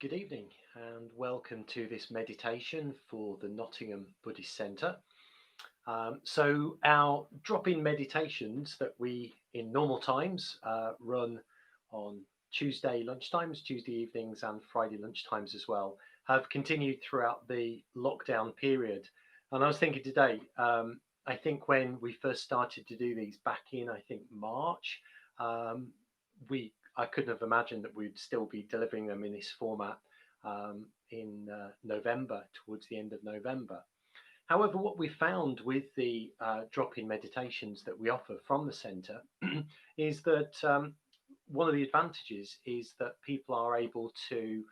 Good evening and welcome to this meditation for the Nottingham Buddhist Centre. So our drop-in meditations that we in normal times run on Tuesday lunchtimes, Tuesday evenings and Friday lunchtimes as well, have continued throughout the lockdown period. And I was thinking today, I think when we first started to do these back in, I think March, um, I couldn't have imagined that we'd still be delivering them in this format in November, towards the end of November. However, what we found with the drop-in meditations that we offer from the centre is that one of the advantages is that people are able to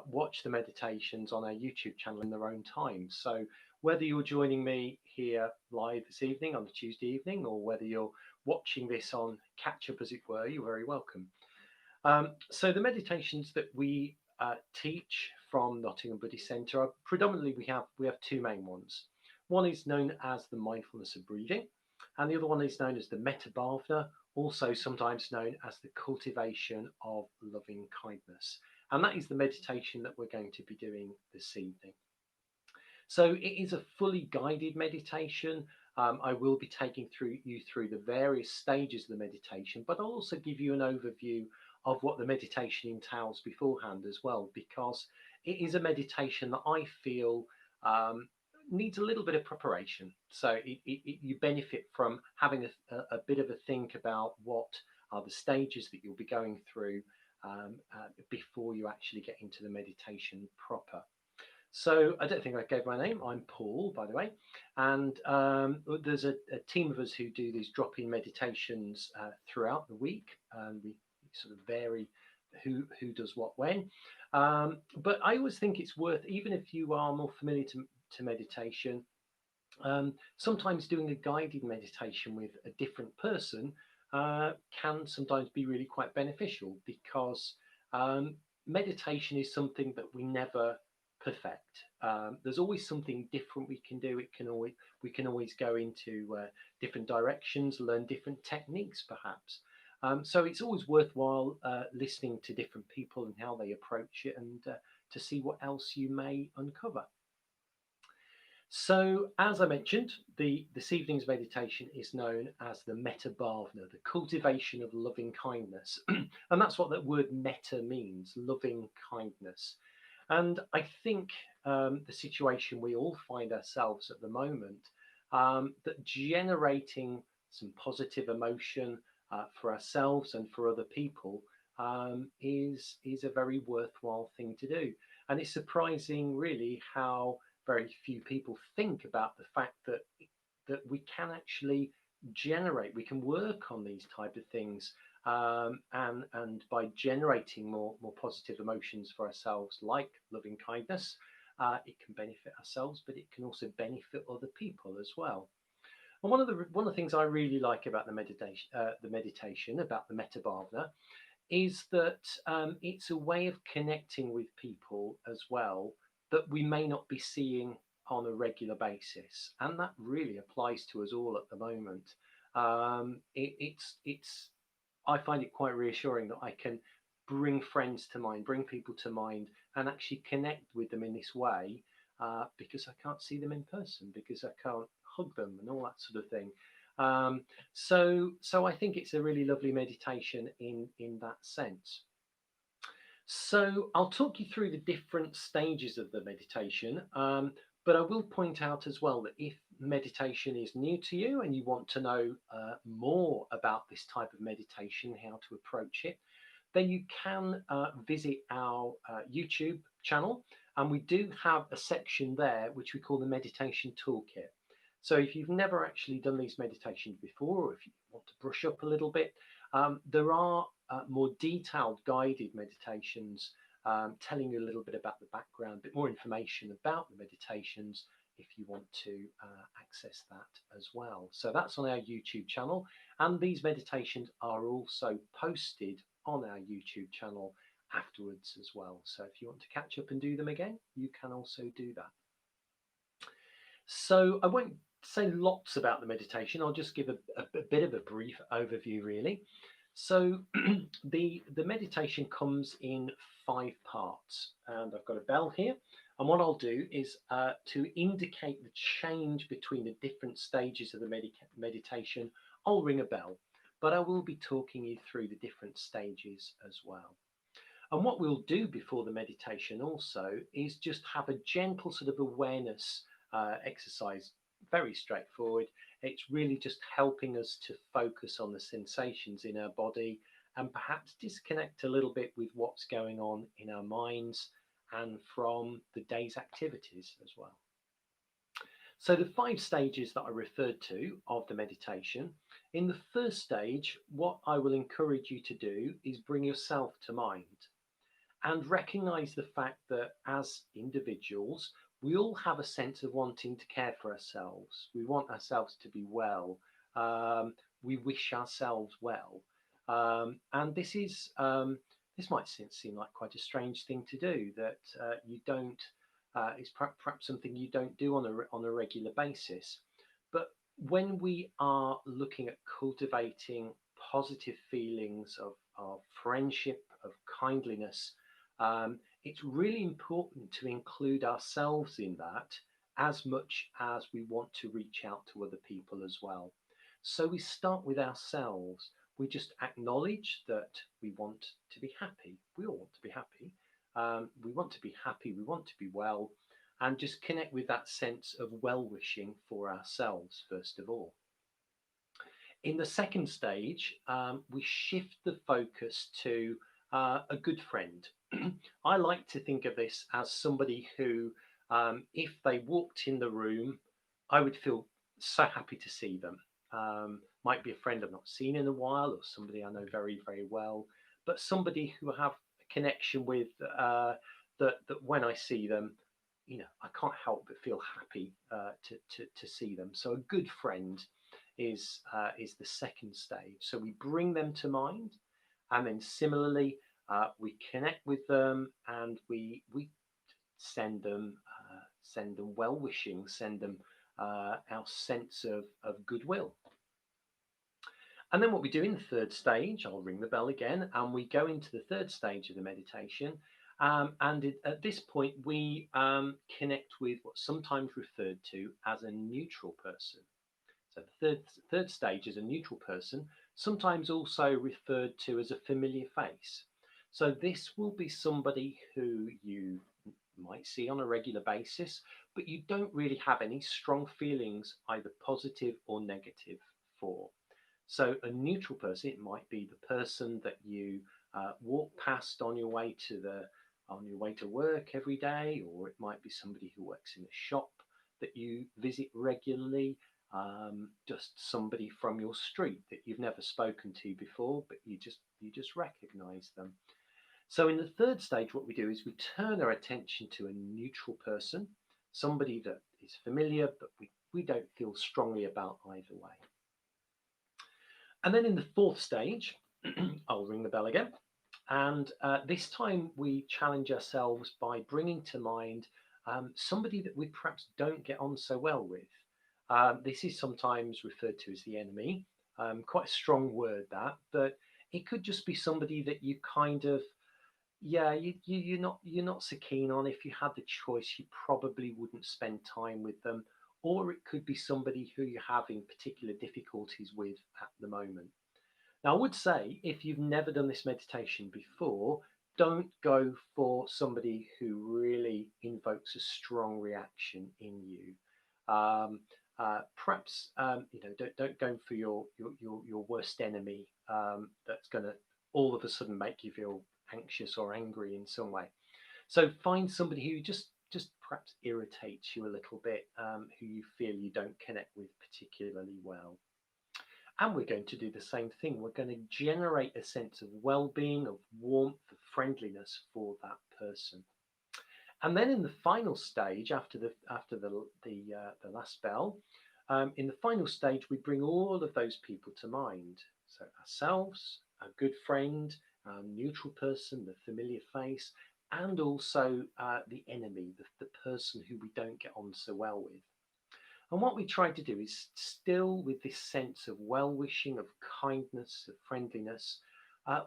watch the meditations on our YouTube channel in their own time. So whether you're joining me here live this evening on a Tuesday evening, or whether you're watching this on catch-up, as it were, you're very welcome. So the meditations that we teach from Nottingham Buddhist Centre are predominantly we have two main ones. One is known as the mindfulness of breathing, and the other one is known as the metta bhavana, also sometimes known as the cultivation of loving kindness. And that is the meditation that we're going to be doing this evening. So it is a fully guided meditation. I will be taking you through the various stages of the meditation, but I'll also give you an overview of what the meditation entails beforehand as well, because it is a meditation that I feel needs a little bit of preparation. So you benefit from having a bit of a think about what are the stages that you'll be going through before you actually get into the meditation proper. So I don't think I gave my name. I'm Paul, by the way, and there's a team of us who do these drop-in meditations throughout the week, and we sort of vary who does what when. But I always think it's worth, even if you are more familiar to meditation, sometimes doing a guided meditation with a different person can sometimes be really quite beneficial, because meditation is something that we never perfect. There's always something different we can do. We can always go into different directions, learn different techniques perhaps. So it's always worthwhile listening to different people and how they approach it, and to see what else you may uncover. So, as I mentioned, this evening's meditation is known as the metta bhavana, the cultivation of loving kindness. And that's what that word metta means, loving kindness. And I think the situation we all find ourselves at the moment, that generating some positive emotion for ourselves and for other people is a very worthwhile thing to do. And it's surprising, really, how very few people think about the fact that we can actually we can work on these type of things, and by generating more positive emotions for ourselves, like loving kindness, it can benefit ourselves, but it can also benefit other people as well. And one of the things I really like about the meditation about the metta bhavana is that it's a way of connecting with people as well that we may not be seeing on a regular basis, and that really applies to us all at the moment. I find it quite reassuring that I can bring friends to mind, bring people to mind, and actually connect with them in this way, because I can't see them in person, because I can't hug them and all that sort of thing. So I think it's a really lovely meditation in that sense. So I'll talk you through the different stages of the meditation, but I will point out as well that if meditation is new to you and you want to know more about this type of meditation, how to approach it, then you can visit our YouTube channel, and we do have a section there which we call the Meditation Toolkit. So if you've never actually done these meditations before, or if you want to brush up a little bit, there are more detailed guided meditations telling you a little bit about the background, a bit more information about the meditations if you want to access that as well. So that's on our YouTube channel, and these meditations are also posted on our YouTube channel afterwards as well. So if you want to catch up and do them again, you can also do that. So I won't say lots about the meditation. I'll just give a bit of a brief overview, really. So the meditation comes in 5 parts, and I've got a bell here. And what I'll do is to indicate the change between the different stages of the meditation, I'll ring a bell, but I will be talking you through the different stages as well. And what we'll do before the meditation also is just have a gentle sort of awareness exercise, very straightforward. It's really just helping us to focus on the sensations in our body and perhaps disconnect a little bit with what's going on in our minds and from the day's activities as well. So the 5 stages that I referred to of the meditation, in the first stage, what I will encourage you to do is bring yourself to mind and recognize the fact that as individuals, we all have a sense of wanting to care for ourselves. We want ourselves to be well. We wish ourselves well. And this might seem like quite a strange thing to do, that you don't, it's perhaps something you don't do on a regular basis. But when we are looking at cultivating positive feelings of friendship, of kindliness, it's really important to include ourselves in that as much as we want to reach out to other people as well. So we start with ourselves. We just acknowledge that we want to be happy. We all want to be happy. We want to be happy. We want to be well. And just connect with that sense of well wishing for ourselves, first of all. In the second stage, we shift the focus to a good friend. I like to think of this as somebody who, if they walked in the room, I would feel so happy to see them. Might be a friend I've not seen in a while, or somebody I know very, very well, but somebody who I have a connection with, that when I see them, I can't help but feel happy to see them. So a good friend is the second stage. So we bring them to mind, and then similarly we connect with them, and we send them well wishing, send them our sense of goodwill. And then what we do in the third stage, I'll ring the bell again, and we go into the third stage of the meditation. At this point, we connect with what's sometimes referred to as a neutral person. So the third stage is a neutral person, sometimes also referred to as a familiar face. So this will be somebody who you might see on a regular basis, but you don't really have any strong feelings, either positive or negative, for. So a neutral person, it might be the person that you walk past on your way to work every day, or it might be somebody who works in a shop that you visit regularly, just somebody from your street that you've never spoken to before, but you just recognize them. So in the third stage, what we do is we turn our attention to a neutral person, somebody that is familiar, but we don't feel strongly about either way. And then in the fourth stage, I'll ring the bell again. And this time we challenge ourselves by bringing to mind somebody that we perhaps don't get on so well with. This is sometimes referred to as the enemy. Quite a strong word, that, but it could just be somebody that you kind of, you're not so keen on. If you had the choice, you probably wouldn't spend time with them. Or it could be somebody who you're having particular difficulties with at the moment. Now, I would say, if you've never done this meditation before, don't go for somebody who really invokes a strong reaction in you. Perhaps don't go for your worst enemy, that's going to all of a sudden make you feel anxious or angry in some way. So find somebody who just perhaps irritates you a little bit, who you feel you don't connect with particularly well. And we're going to do the same thing. We're going to generate a sense of well-being, of warmth, of friendliness for that person. And then in the final stage, after the last bell, in the final stage, we bring all of those people to mind. So ourselves, a good friend, our neutral person, the familiar face, and also the enemy, the person who we don't get on so well with. And what we try to do is still with this sense of well-wishing, of kindness, of friendliness,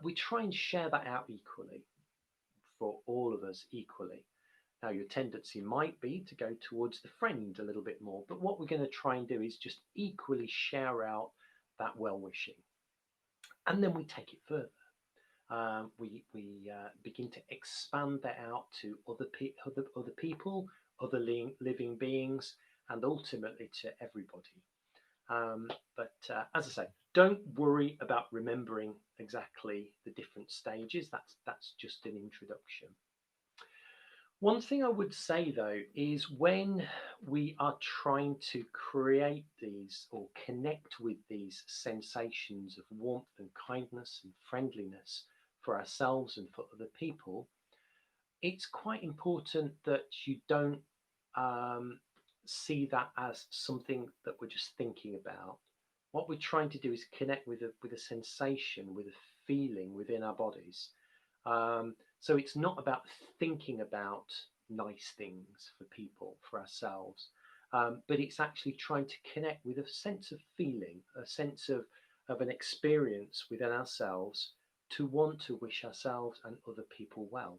we try and share that out equally for all of us equally. Now, your tendency might be to go towards the friend a little bit more, but what we're going to try and do is just equally share out that well-wishing. And then we take it further. We begin to expand that out to other people, other living beings, and ultimately to everybody. But as I say, don't worry about remembering exactly the different stages. That's just an introduction. One thing I would say though is when we are trying to create these or connect with these sensations of warmth and kindness and friendliness for ourselves and for other people, it's quite important that you don't see that as something that we're just thinking about. What we're trying to do is connect with a sensation, with a feeling within our bodies. So it's not about thinking about nice things for people, for ourselves, but it's actually trying to connect with a sense of feeling, a sense of an experience within ourselves to want to wish ourselves and other people well.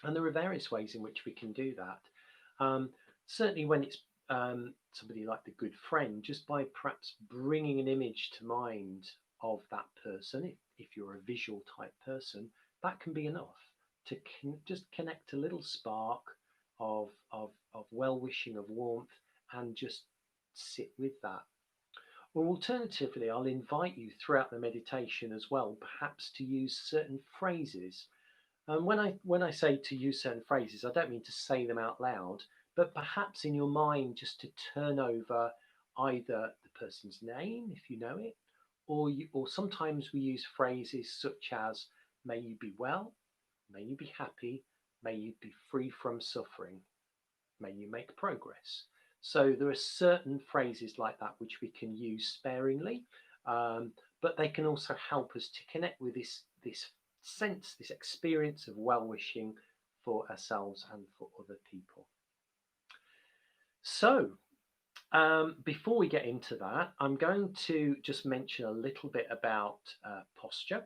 And there are various ways in which we can do that. Certainly when it's somebody like the good friend, just by perhaps bringing an image to mind of that person, if you're a visual type person, that can be enough to just connect a little spark of well-wishing, of warmth, and just sit with that. Or alternatively, I'll invite you throughout the meditation as well, perhaps to use certain phrases. And when I say to use certain phrases, I don't mean to say them out loud, but perhaps in your mind just to turn over either the person's name, if you know it, or sometimes we use phrases such as "May you be well," "May you be happy," "May you be free from suffering," "May you make progress." So there are certain phrases like that which we can use sparingly, but they can also help us to connect with this sense, this experience of well-wishing for ourselves and for other people. So before we get into that, I'm going to just mention a little bit about posture.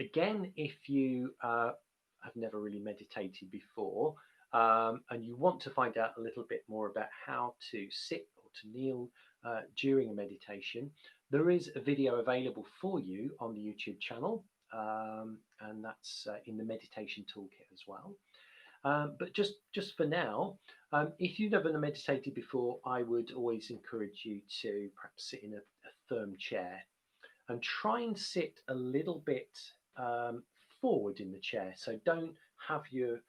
Again, if you have never really meditated before and you want to find out a little bit more about how to sit or to kneel during a meditation, there is a video available for you on the YouTube channel, and that's in the Meditation Toolkit as well. But just for now, if you've never meditated before, I would always encourage you to perhaps sit in a firm chair and try and sit a little bit forward in the chair. So don't have your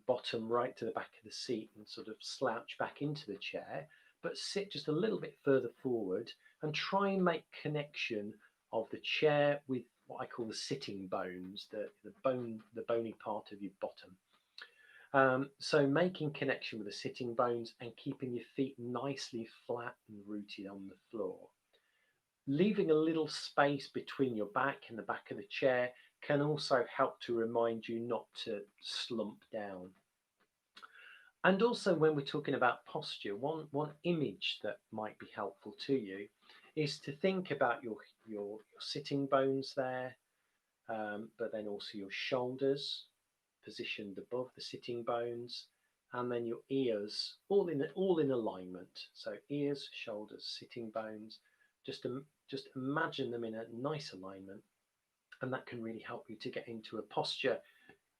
bottom right to the back of the seat and sort of slouch back into the chair, but sit just a little bit further forward and try and make connection of the chair with what I call the sitting bones, the bony part of your bottom. So making connection with the sitting bones and keeping your feet nicely flat and rooted on the floor. Leaving a little space between your back and the back of the chair can also help to remind you not to slump down. And also when we're talking about posture, one image that might be helpful to you is to think about your sitting bones there, but then also your shoulders positioned above the sitting bones, and then your ears all in alignment. So ears, shoulders, sitting bones. Just imagine them in a nice alignment, and that can really help you to get into a posture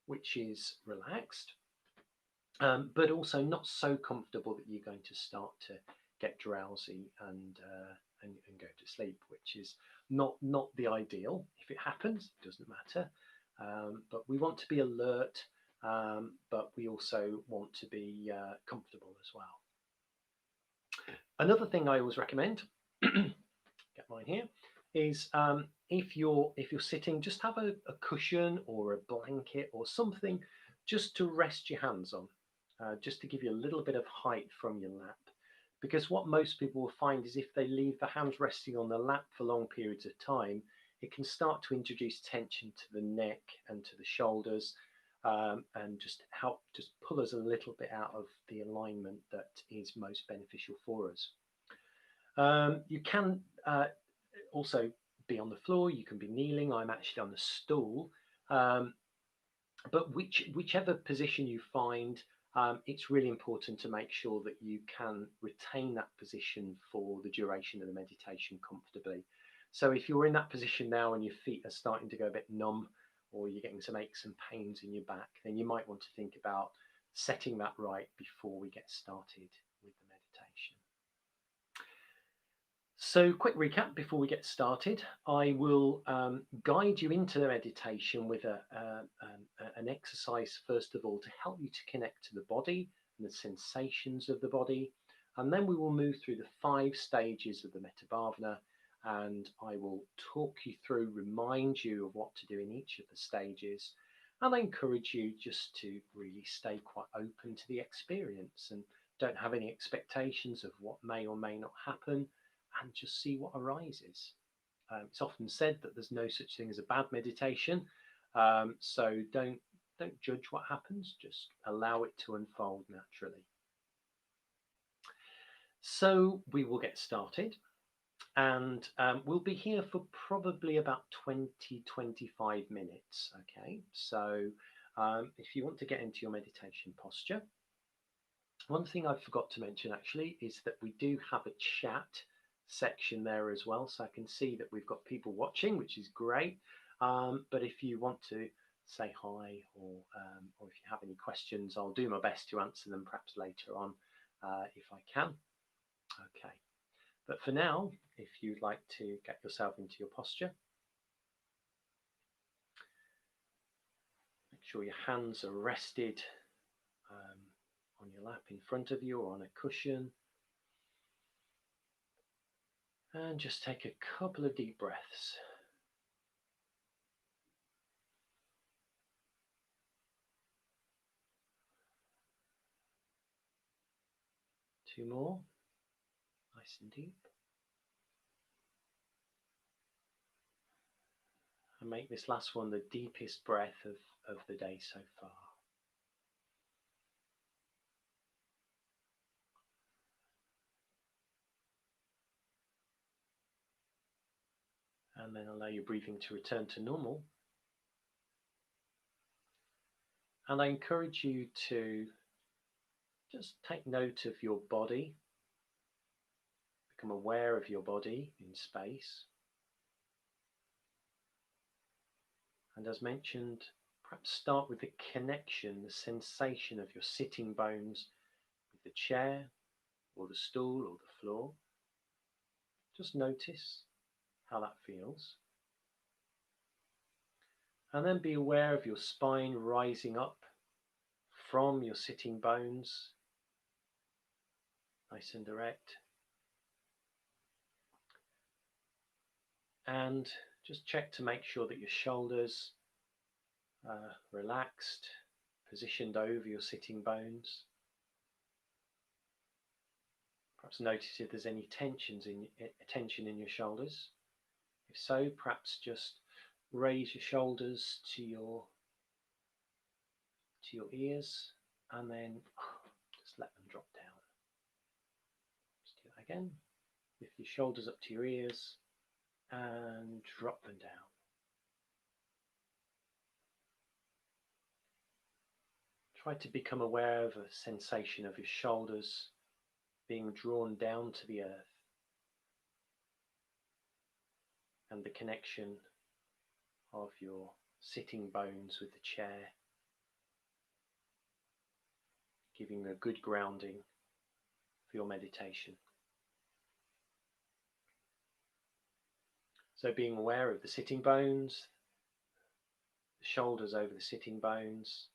which is relaxed, but also not so comfortable that you're going to start to get drowsy and go to sleep, which is not the ideal. If it happens, it doesn't matter. But we want to be alert, but we also want to be comfortable as well. Another thing I always recommend, get mine here, is if you're sitting, just have a cushion or a blanket or something just to rest your hands on, just to give you a little bit of height from your lap. Because what most people will find is if they leave the hands resting on the lap for long periods of time, it can start to introduce tension to the neck and to the shoulders, and just pull us a little bit out of the alignment that is most beneficial for us. You can also be on the floor, you can be kneeling. I'm actually on the stool. Um, but whichever position you find, it's really important to make sure that you can retain that position for the duration of the meditation comfortably. So if you're in that position now and your feet are starting to go a bit numb, or you're getting some aches and pains in your back, then you might want to think about setting that right before we get started with the meditation. So, quick recap before we get started. I will guide you into the meditation with an exercise, first of all, to help you to connect to the body and the sensations of the body. And then we will move through the 5 stages of the Metta Bhavana, and I will talk you through, remind you of what to do in each of the stages. And I encourage you just to really stay quite open to the experience and don't have any expectations of what may or may not happen, and just see what arises. It's often said that there's no such thing as a bad meditation, so don't judge what happens. Just allow it to unfold naturally. So we will get started, and we'll be here for probably about 20-25 minutes. Okay, so if you want to get into your meditation posture, one thing I forgot to mention actually is that we do have a chat section there as well, so I can see that we've got people watching, which is great. But if you want to say hi, or if you have any questions, I'll do my best to answer them perhaps later on if I can. Okay, but for now, if you'd like to get yourself into your posture, make sure your hands are rested on your lap in front of you or on a cushion. And just take a couple of deep breaths. Two more, nice and deep. And make this last one the deepest breath of the day so far. And then allow your breathing to return to normal. And I encourage you to just take note of your body, become aware of your body in space. And as mentioned, perhaps start with the connection, the sensation of your sitting bones with the chair or the stool or the floor. Just notice how that feels. And then be aware of your spine rising up from your sitting bones, nice and erect. And just check to make sure that your shoulders are relaxed, positioned over your sitting bones. Perhaps notice if there's any tension in your shoulders. If so, perhaps just raise your shoulders to your ears, and then just let them drop down. Just do that again. Lift your shoulders up to your ears and drop them down. Try to become aware of a sensation of your shoulders being drawn down to the earth, and the connection of your sitting bones with the chair, giving a good grounding for your meditation. So being aware of the sitting bones, the shoulders over the sitting bones,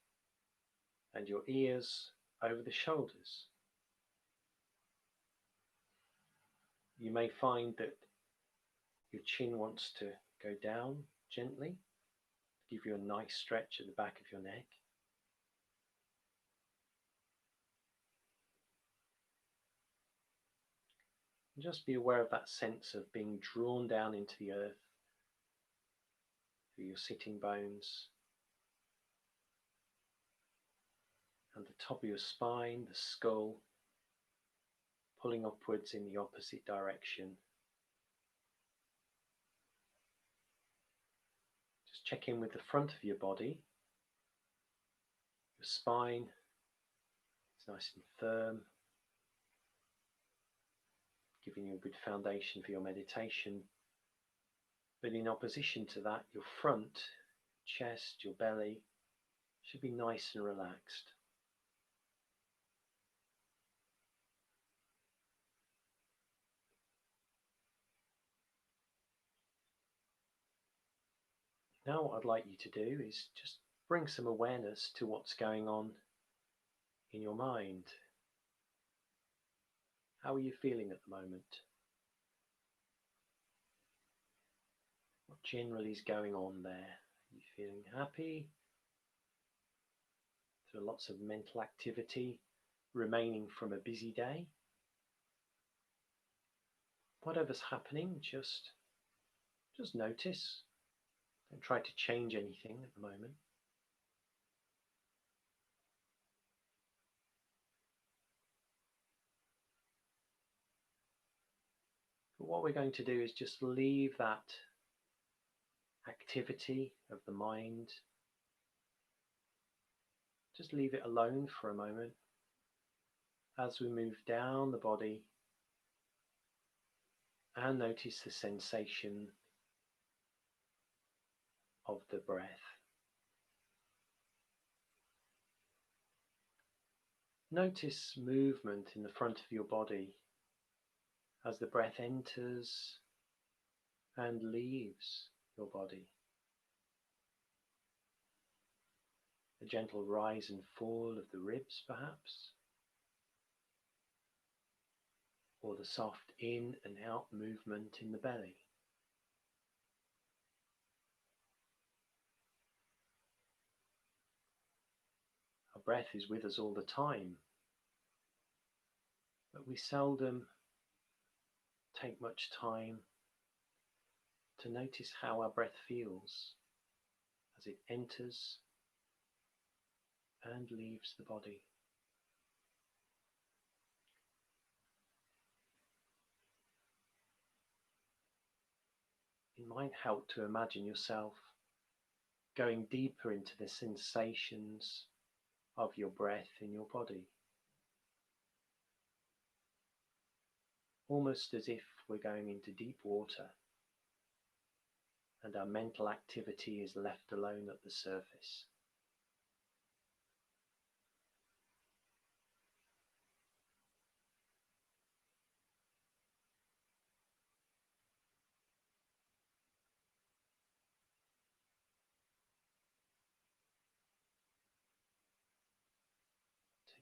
and your ears over the shoulders. You may find that your chin wants to go down gently, give you a nice stretch at the back of your neck. And just be aware of that sense of being drawn down into the earth through your sitting bones and the top of your spine, the skull, pulling upwards in the opposite direction. Just check in with the front of your body. Your spine is nice and firm, giving you a good foundation for your meditation. But in opposition to that, your front, chest, your belly should be nice and relaxed. Now what I'd like you to do is just bring some awareness to what's going on in your mind. How are you feeling at the moment? What generally is going on there? Are you feeling happy? Is there lots of mental activity remaining from a busy day? Whatever's happening, just notice. Don't try to change anything at the moment. But what we're going to do is just leave that activity of the mind, just leave it alone for a moment as we move down the body and notice the sensation of the breath. Notice movement in the front of your body as the breath enters and leaves your body. A gentle rise and fall of the ribs, perhaps, or the soft in and out movement in the belly. Our breath is with us all the time, but we seldom take much time to notice how our breath feels as it enters and leaves the body. It might help to imagine yourself going deeper into the sensations of your breath in your body, almost as if we're going into deep water and our mental activity is left alone at the surface.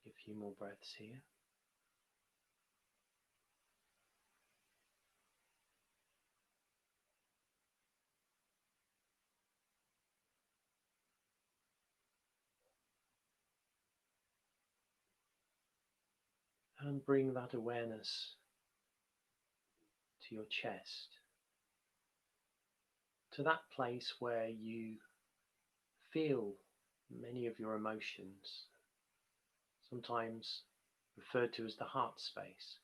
Take a few more breaths here. And bring that awareness to your chest, to that place where you feel many of your emotions, sometimes referred to as the heart space.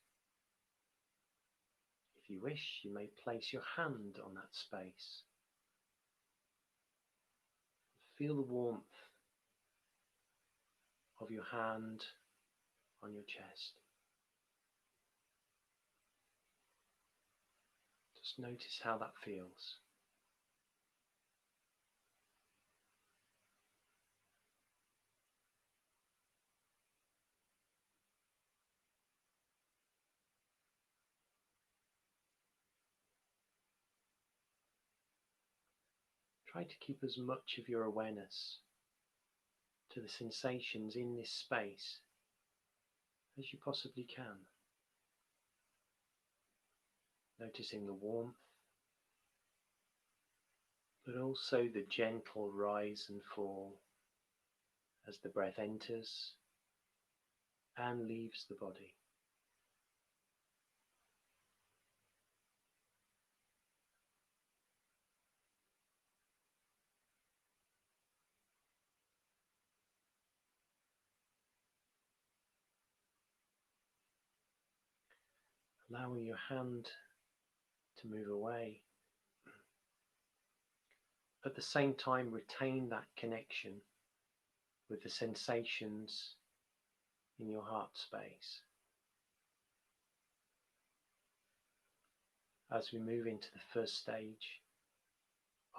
If you wish, you may place your hand on that space. Feel the warmth of your hand on your chest. Just notice how that feels. Try to keep as much of your awareness to the sensations in this space as you possibly can. Noticing the warmth, but also the gentle rise and fall as the breath enters and leaves the body. allowing your hand to move away. At the same time, retain that connection with the sensations in your heart space. As we move into the first stage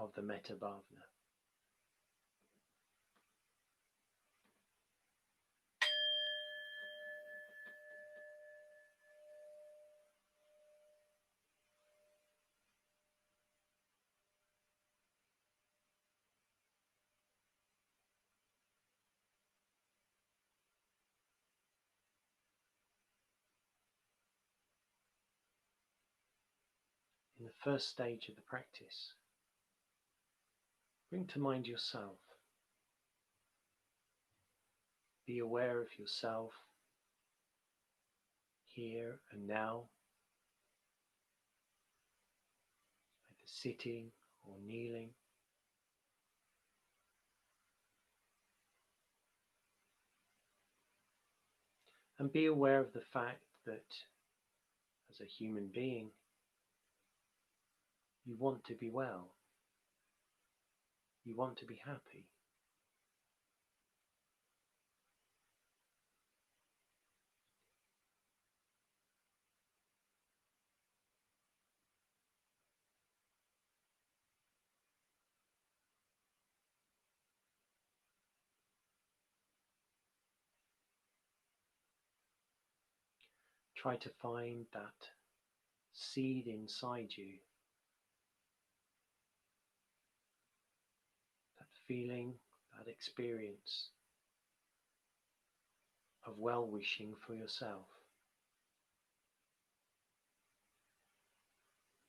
of the Metta Bhavana. In the first stage of the practice, bring to mind yourself. Be aware of yourself here and now, either sitting or kneeling. And be aware of the fact that as a human being, you want to be well. You want to be happy. Try to find that seed inside you, that feeling, that experience of well-wishing for yourself,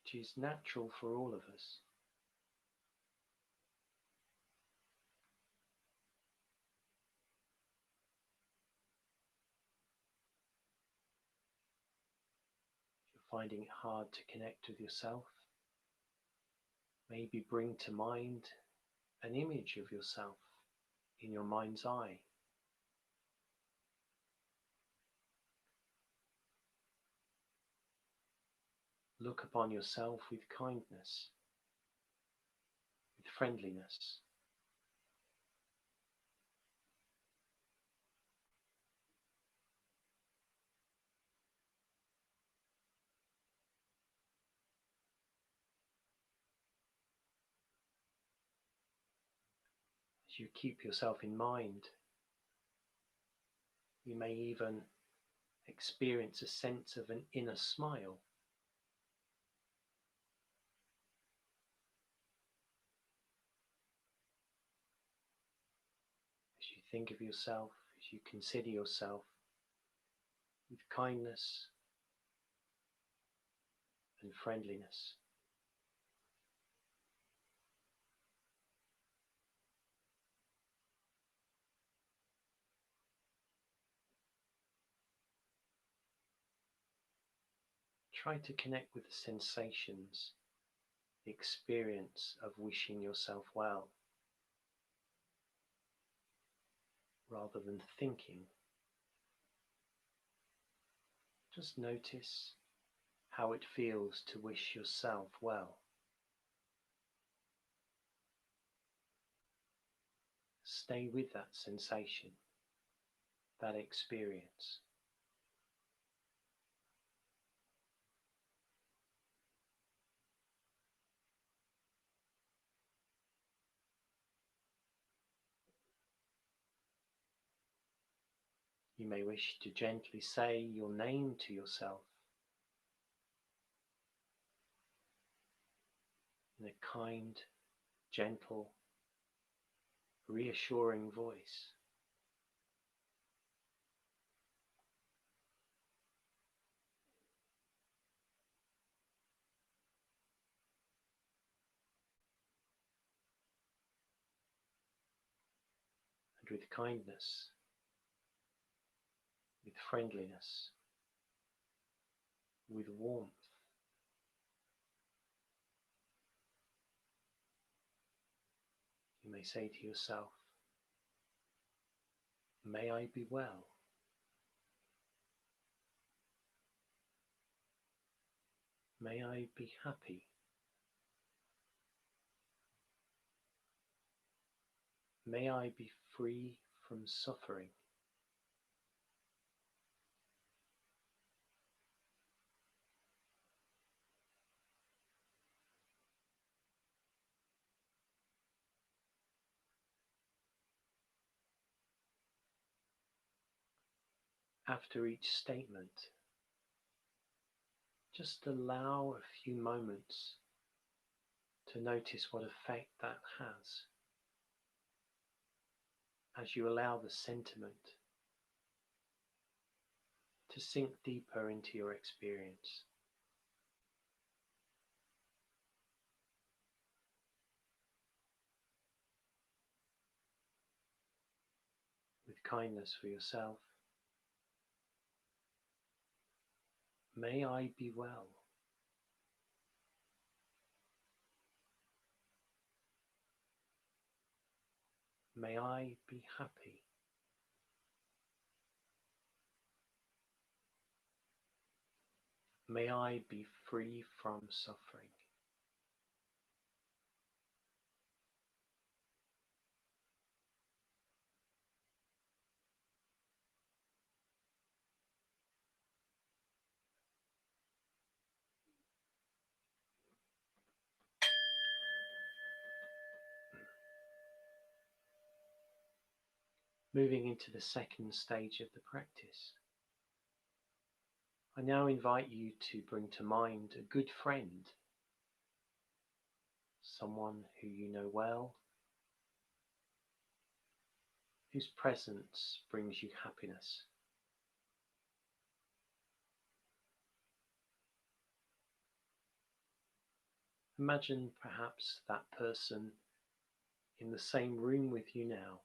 which is natural for all of us. If you're finding it hard to connect with yourself, maybe bring to mind an image of yourself in your mind's eye. Look upon yourself with kindness, with friendliness. As you keep yourself in mind, you may even experience a sense of an inner smile. As you think of yourself, as you consider yourself with kindness and friendliness. Try to connect with the sensations, the experience of wishing yourself well, rather than thinking. Just notice how it feels to wish yourself well. Stay with that sensation, that experience. You may wish to gently say your name to yourself in a kind, gentle, reassuring voice. And with kindness, with friendliness, with warmth, you may say to yourself, "May I be well." May I be happy. May I be free from suffering. After each statement, just allow a few moments to notice what effect that has as you allow the sentiment to sink deeper into your experience. With kindness for yourself, may I be well. May I be happy. May I be free from suffering. Moving into the second stage of the practice, I now invite you to bring to mind a good friend, someone who you know well, whose presence brings you happiness. Imagine perhaps that person in the same room with you now,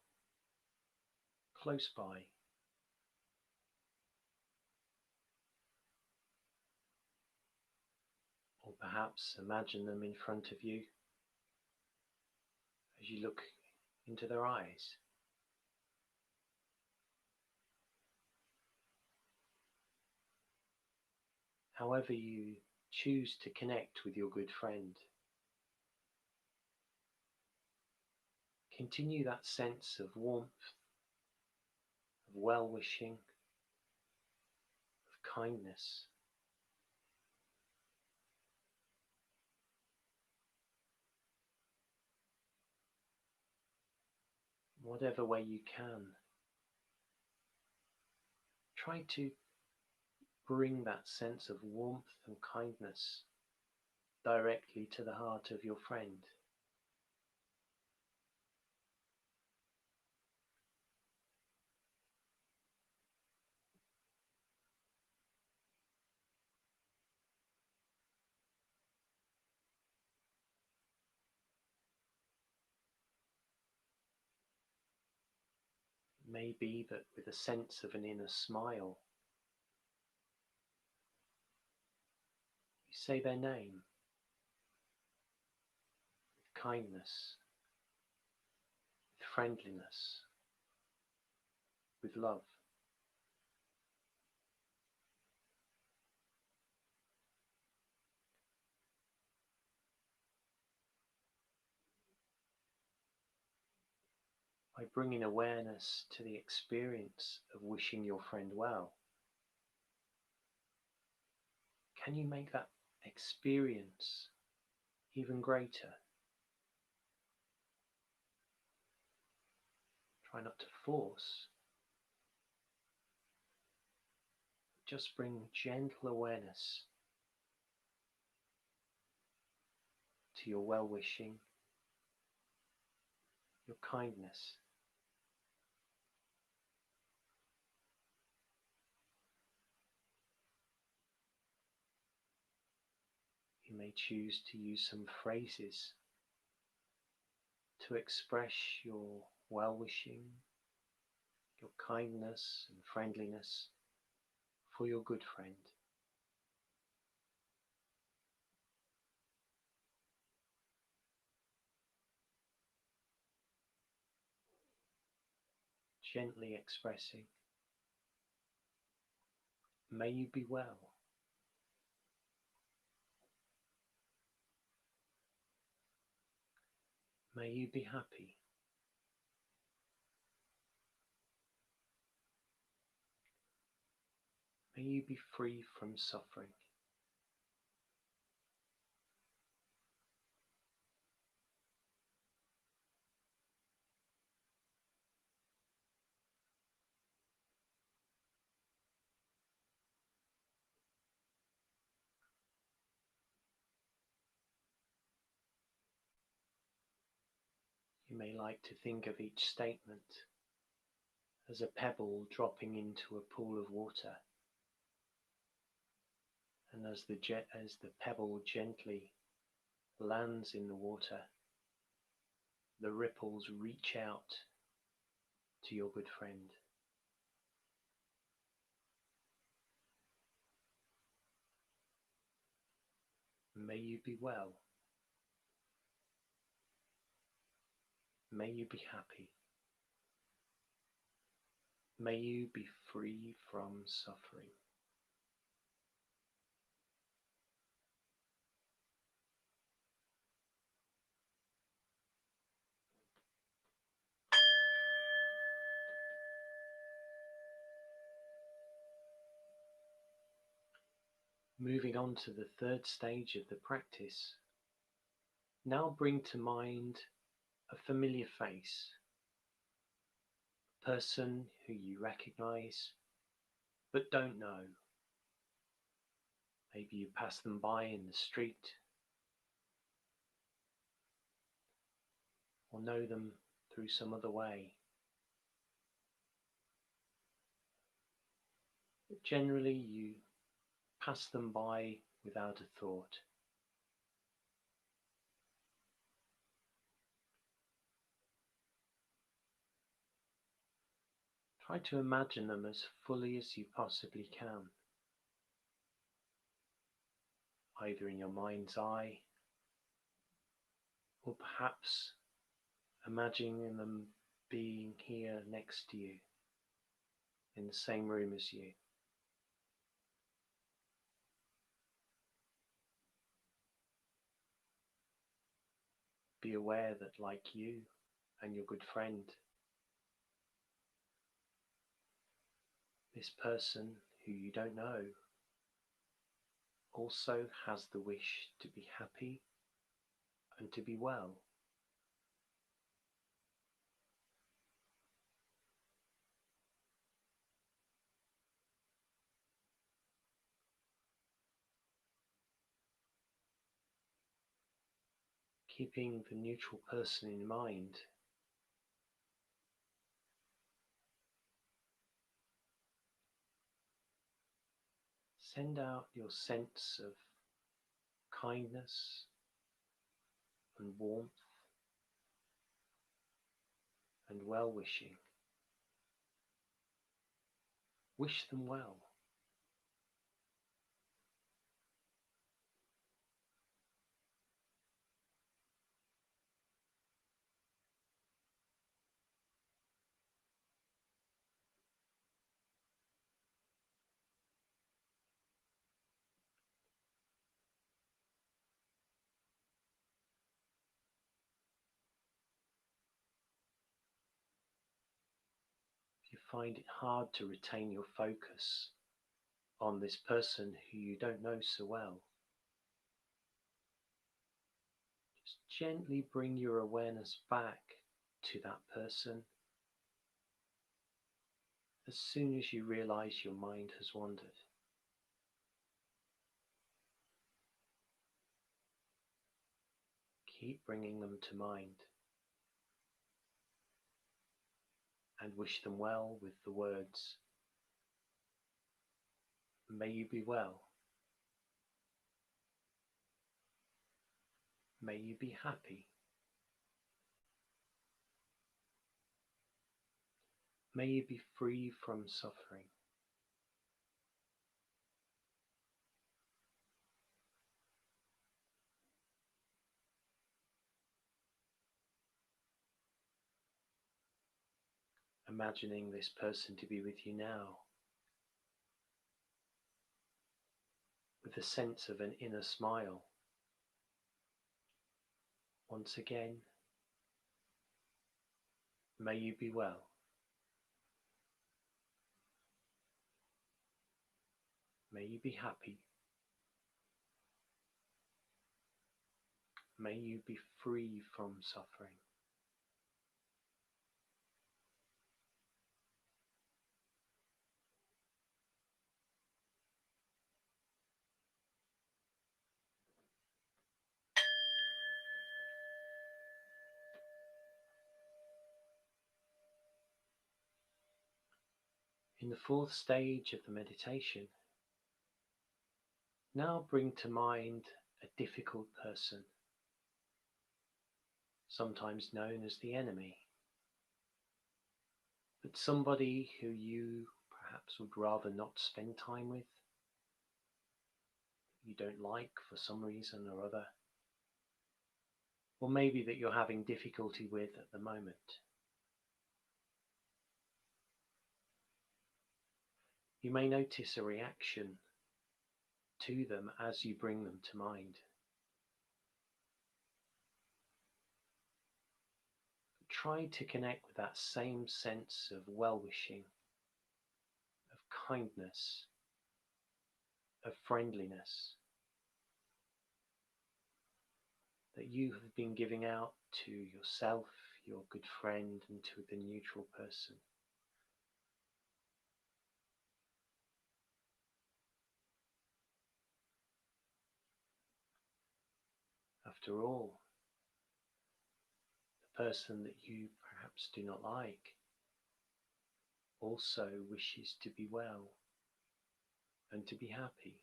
close by. Or perhaps imagine them in front of you as you look into their eyes. However you choose to connect with your good friend, continue that sense of warmth, of well-wishing, of kindness. Whatever way you can, try to bring that sense of warmth and kindness directly to the heart of your friend. It may be that with a sense of an inner smile, you say their name with kindness, with friendliness, with love. By bringing awareness to the experience of wishing your friend well, can you make that experience even greater? Try not to force, just bring gentle awareness to your well-wishing, your kindness. You may choose to use some phrases to express your well-wishing, your kindness and friendliness for your good friend. Gently expressing, may you be well. May you be happy. May you be free from suffering. You may like to think of each statement as a pebble dropping into a pool of water. And as the pebble gently lands in the water, the ripples reach out to your good friend. May you be well. May you be happy. May you be free from suffering. Moving on to the third stage of the practice, now bring to mind a familiar face, a person who you recognize but don't know. Maybe you pass them by in the street or know them through some other way. But generally you pass them by without a thought. Try to imagine them as fully as you possibly can, either in your mind's eye or perhaps imagining them being here next to you, in the same room as you. Be aware that, like you and your good friend, this person who you don't know also has the wish to be happy and to be well. Keeping the neutral person in mind, send out your sense of kindness and warmth and well-wishing. Wish them well. If you find it hard to retain your focus on this person who you don't know so well, just gently bring your awareness back to that person as soon as you realize your mind has wandered. Keep bringing them to mind and wish them well with the words, "May you be well. May you be happy. May you be free from suffering." Imagining this person to be with you now, with a sense of an inner smile. Once again, May you be well. May you be happy. May you be free from suffering. In the fourth stage of the meditation, now bring to mind a difficult person, sometimes known as the enemy, but somebody who you perhaps would rather not spend time with, you don't like for some reason or other, or maybe that you're having difficulty with at the moment. You may notice a reaction to them as you bring them to mind. Try to connect with that same sense of well-wishing, of kindness, of friendliness that you have been giving out to yourself, your good friend, and to the neutral person. After all, the person that you perhaps do not like also wishes to be well and to be happy.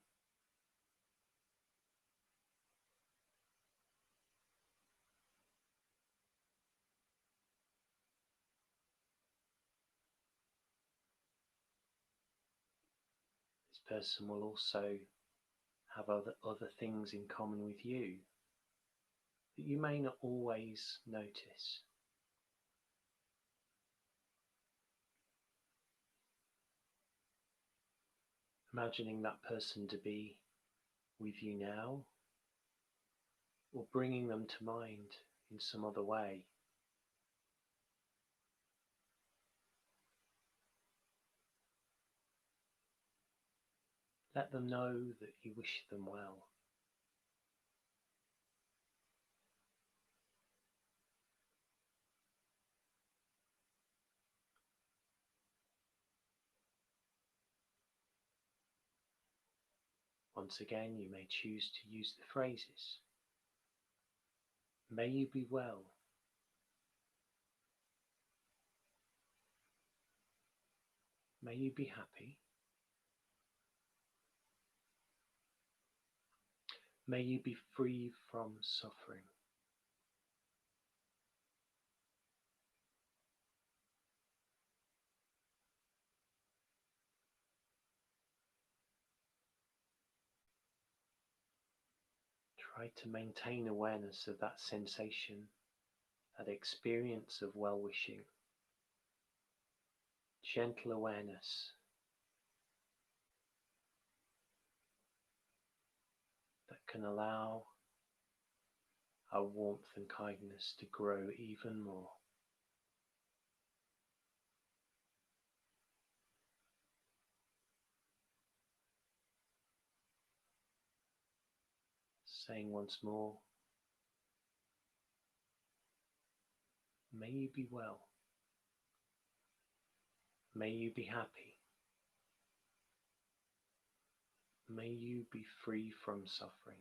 This person will also have other things in common with you that you may not always notice. Imagining that person to be with you now, or bringing them to mind in some other way. Let them know that you wish them well. Once again, you may choose to use the phrases, may you be well, may you be happy, may you be free from suffering. Try to maintain awareness of that sensation, that experience of well-wishing, gentle awareness that can allow our warmth and kindness to grow even more. Saying once more, may you be well, may you be happy, may you be free from suffering.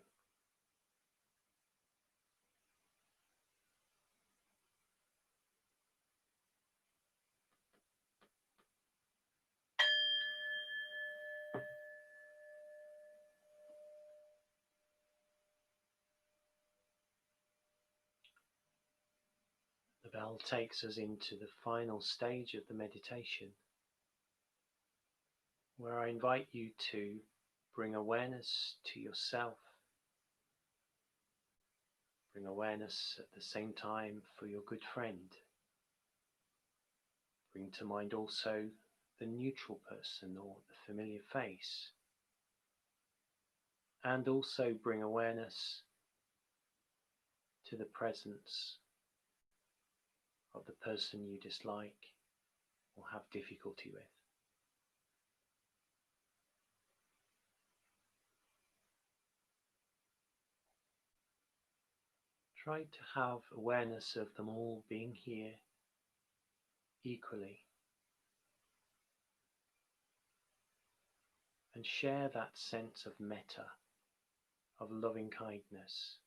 The bell takes us into the final stage of the meditation, where I invite you to bring awareness to yourself, bring awareness at the same time for your good friend. Bring to mind also the neutral person or the familiar face, and also bring awareness to the presence of the person you dislike or have difficulty with. Try to have awareness of them all being here equally, and share that sense of metta, of loving kindness,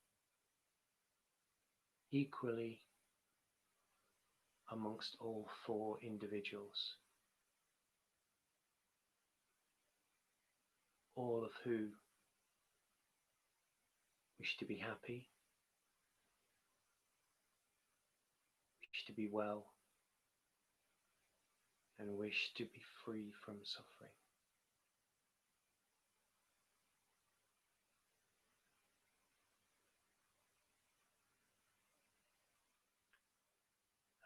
equally amongst all four individuals, all of who wish to be happy, wish to be well, and wish to be free from suffering.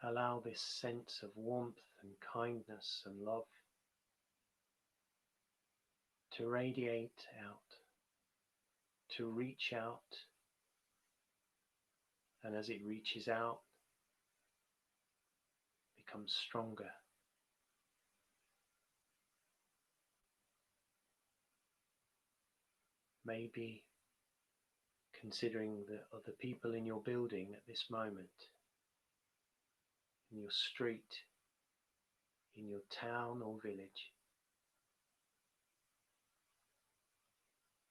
Allow this sense of warmth and kindness and love to radiate out, to reach out, and as it reaches out, becomes stronger. Maybe considering the other people in your building at this moment, in your street, in your town or village.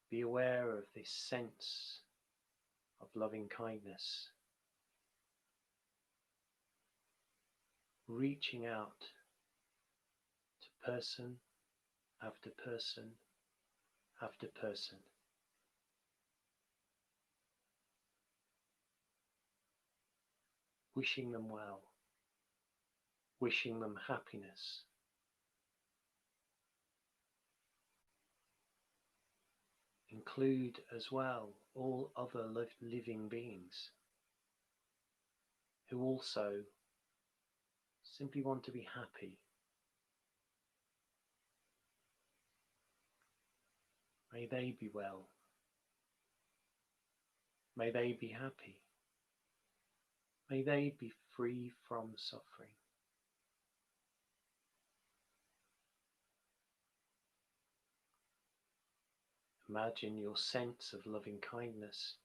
Be aware of this sense of loving kindness, reaching out to person after person after person. Wishing them well, wishing them happiness. Include as well all other living beings who also simply want to be happy. May they be well. May they be happy. May they be free from suffering. Imagine your sense of loving kindness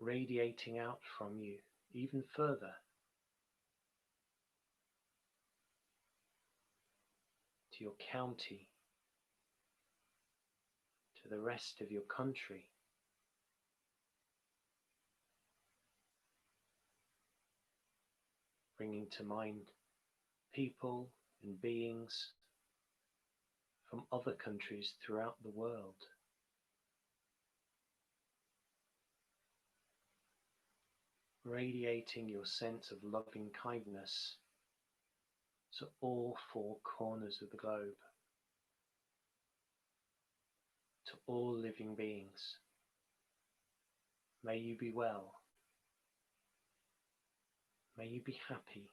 radiating out from you even further to your county, to the rest of your country, bringing to mind people and beings from other countries throughout the world. Radiating your sense of loving kindness to all four corners of the globe, to all living beings. May you be well. May you be happy.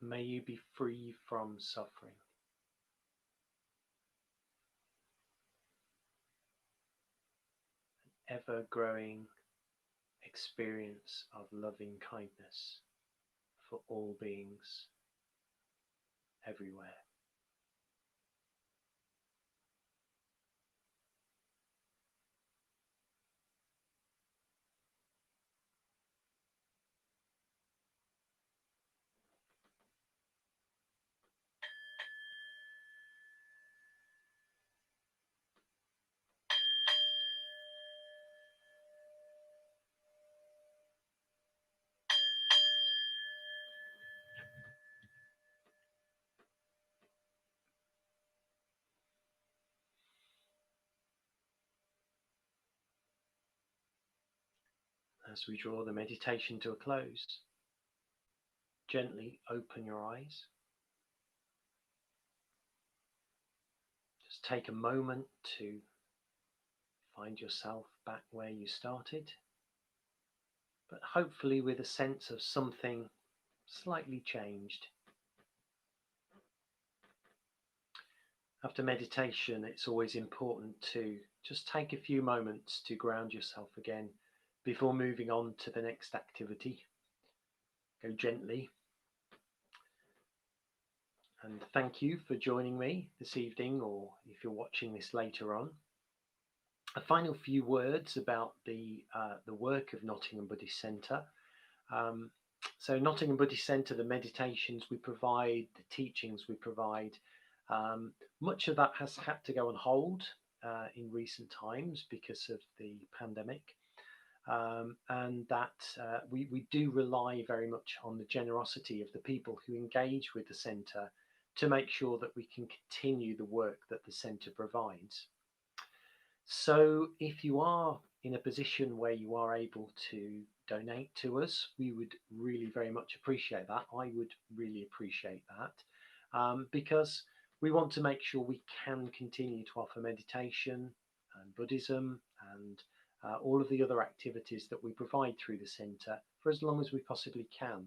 May you be free from suffering. An ever-growing experience of loving kindness for all beings everywhere. As we draw the meditation to a close, gently open your eyes. Just take a moment to find yourself back where you started, but hopefully with a sense of something slightly changed. After meditation, it's always important to just take a few moments to ground yourself again before moving on to the next activity. go gently. And thank you for joining me this evening, or if you're watching this later on. A final few words about the work of Nottingham Buddhist Centre. So Nottingham Buddhist Centre, the meditations we provide, the teachings we provide, much of that has had to go on hold in recent times because of the pandemic. And that we do rely very much on the generosity of the people who engage with the centre to make sure that we can continue the work that the centre provides. So if you are in a position where you are able to donate to us, we would really very much appreciate that. I would really appreciate that, because we want to make sure we can continue to offer meditation and Buddhism and all of the other activities that we provide through the centre for as long as we possibly can.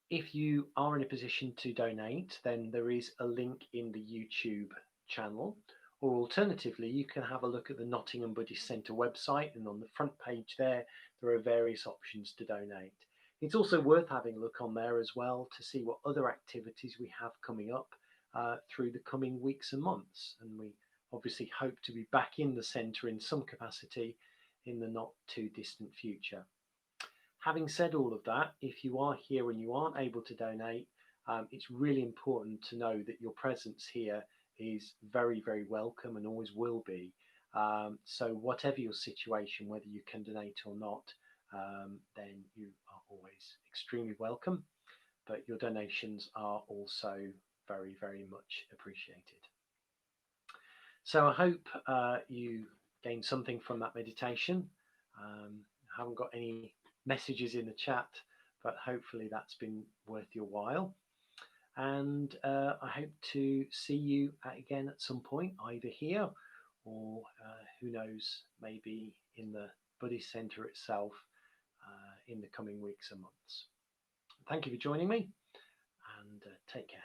If you are in a position to donate, then there is a link in the YouTube channel, or alternatively you can have a look at the Nottingham Buddhist Centre website, and on the front page there are various options to donate. It's also worth having a look on there as well to see what other activities we have coming up through the coming weeks and months, and we obviously hope to be back in the centre in some capacity in the not too distant future. Having said all of that, if you are here and you aren't able to donate, it's really important to know that your presence here is very, very welcome and always will be. So whatever your situation, whether you can donate or not, then you are always extremely welcome. But your donations are also very, very much appreciated. So I hope you gained something from that meditation. I haven't got any messages in the chat, but hopefully that's been worth your while. And I hope to see you again at some point, either here or who knows, maybe in the Buddhist Centre itself in the coming weeks and months. Thank you for joining me, and take care.